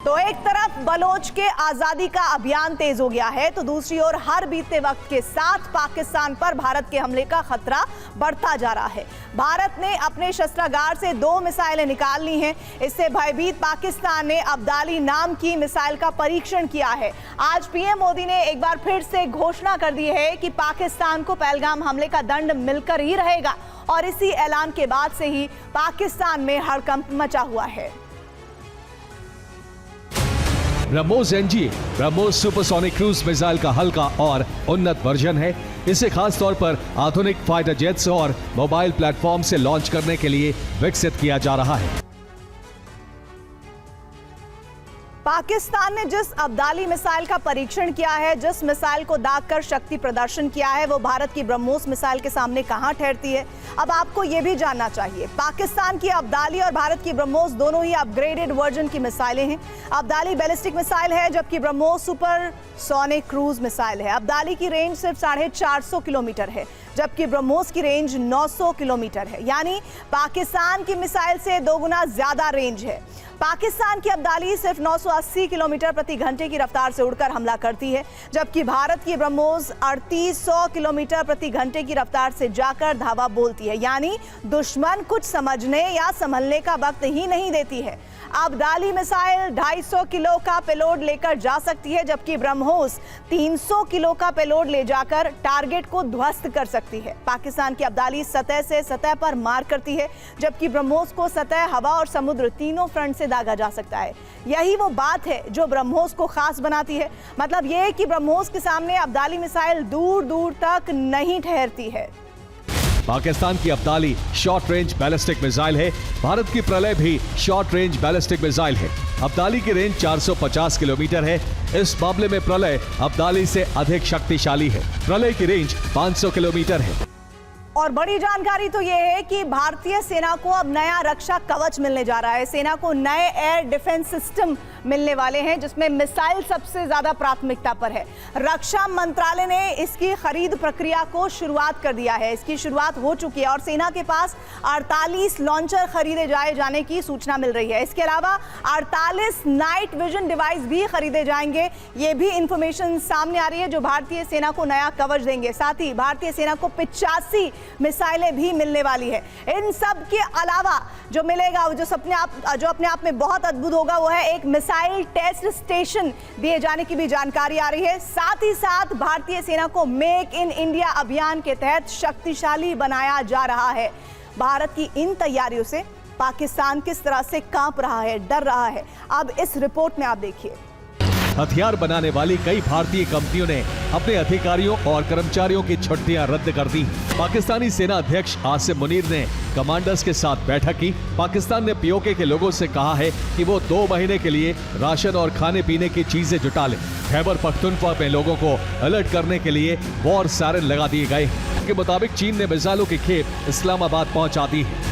तो एक तरफ बलोच के आजादी का अभियान तेज हो गया है, तो दूसरी ओर हर बीतते वक्त के साथ पाकिस्तान पर भारत के हमले का खतरा बढ़ता जा रहा है। भारत ने अपने शस्त्रागार से 2 मिसाइलें निकाल ली हैं। इससे भयभीत पाकिस्तान ने अब्दाली नाम की मिसाइल का परीक्षण किया है। आज पीएम मोदी ने एक बार फिर से घोषणा कर दी है कि पाकिस्तान को पहलगाम हमले का दंड मिलकर ही रहेगा, और इसी ऐलान के बाद से ही पाकिस्तान में हड़कंप मचा हुआ है। BrahMos NG BrahMos supersonic cruise missile का हल्का और उन्नत वर्जन है। इसे खास तौर पर आधुनिक फाइटर जेट्स और मोबाइल प्लेटफॉर्म से लॉन्च करने के लिए विकसित किया जा रहा है। पाकिस्तान ने जिस अब्दाली मिसाइल का परीक्षण किया है, जिस मिसाइल को दागकर शक्ति प्रदर्शन किया है, वो भारत की ब्रह्मोस मिसाइल के सामने कहां ठहरती है। अब आपको यह भी जानना चाहिए, पाकिस्तान की अब्दाली और भारत की ब्रह्मोस दोनों ही अपग्रेडेड वर्जन की मिसाइलें हैं। अब्दाली बैलिस्टिक मिसाइल है, जबकि BrahMos super sonic cruise missile है। अब्दाली की रेंज सिर्फ 450 किलोमीटर है, जबकि ब्रह्मोस की रेंज 900 किलोमीटर है, यानी पाकिस्तान की मिसाइल से 2 गुना ज्यादा रेंज है। पाकिस्तान की अब्दाली सिर्फ 980 किलोमीटर प्रति घंटे की रफ्तार से उड़कर हमला करती है, जबकि भारत की ब्रह्मोस 3800 किलोमीटर प्रति घंटे की रफ्तार से जाकर धावा बोलती है, यानी दुश्मन कुछ समझने या संभलने का वक्त ही नहीं देती है। अब्दाली मिसाइल 250 किलो का पेलोड लेकर जा सकती है, जबकि ब्रह्मोस 300 किलो का पेलोड ले जाकर टारगेट को ध्वस्त कर सकती है। पाकिस्तान की अब्दाली सतह से सतह पर मार करती है, जबकि ब्रह्मोस को सतह, हवा और समुद्र तीनों फ्रंट से दागा जा सकता है। यही वो बात है जो ब्रह्मोस को खास बनाती है। मतलब यह है कि ब्रह्मोस के सामने अब्दाली मिसाइल दूर दूर तक नहीं ठहरती है। पाकिस्तान की Abdali short range ballistic missile है। भारत की प्रलय भी शॉर्ट रेंज बैलिस्टिक मिसाइल है। अब्दाली की रेंज 450 किलोमीटर है। इस मामले में प्रलय अब्दाली से अधिक शक्तिशाली है। प्रलय की रेंज 500 किलोमीटर है। और बड़ी जानकारी तो यह है कि भारतीय सेना को अब नया रक्षा कवच मिलने जा रहा है। सेना को नए एयर डिफेंस सिस्टम मिलने वाले हैं, जिसमें मिसाइल सबसे ज्यादा प्राथमिकता पर है। रक्षा मंत्रालय ने इसकी खरीद प्रक्रिया को शुरुआत कर दिया है। इसकी शुरुआत हो चुकी है और सेना के पास 48 लॉन्चर खरीदे जाने की सूचना मिल रही है। इसके अलावा 48 नाइट विजन डिवाइस भी खरीदे जाएंगे। ये भी इंफॉर्मेशन सामने आ रही है जो भारतीय सेना को नया कवच देंगे। साथ ही भारतीय सेना को 85 मिसाइलें भी मिलने वाली है। इन सब के अलावा जो मिलेगा, जो अपने आप में बहुत अद्भुत होगा, वो है एक मिसाइल टेस्ट स्टेशन दिए जाने की भी जानकारी आ रही है। साथ ही साथ भारतीय सेना को मेक इन इंडिया अभियान के तहत शक्तिशाली बनाया जा रहा है। भारत की इन तैयारियों से पाकिस्तान किस तरह से कांप रहा है, डर रहा है, अब इस रिपोर्ट में आप देखिए। हथियार बनाने वाली कई भारतीय कंपनियों ने अपने अधिकारियों और कर्मचारियों की छुट्टियां रद्द कर दी। पाकिस्तानी सेना अध्यक्ष आसिम मुनीर ने कमांडर्स के साथ बैठक की। पाकिस्तान ने पीओके के लोगों से कहा है कि वो 2 महीने के लिए राशन और खाने पीने की चीजें जुटा लें। खैबर पख्तूनख्वा में लोगों को अलर्ट करने के लिए वॉर सायरन लगा दिए गए। के मुताबिक चीन ने मिसाइलों की खेप इस्लामाबाद पहुंचा दी है।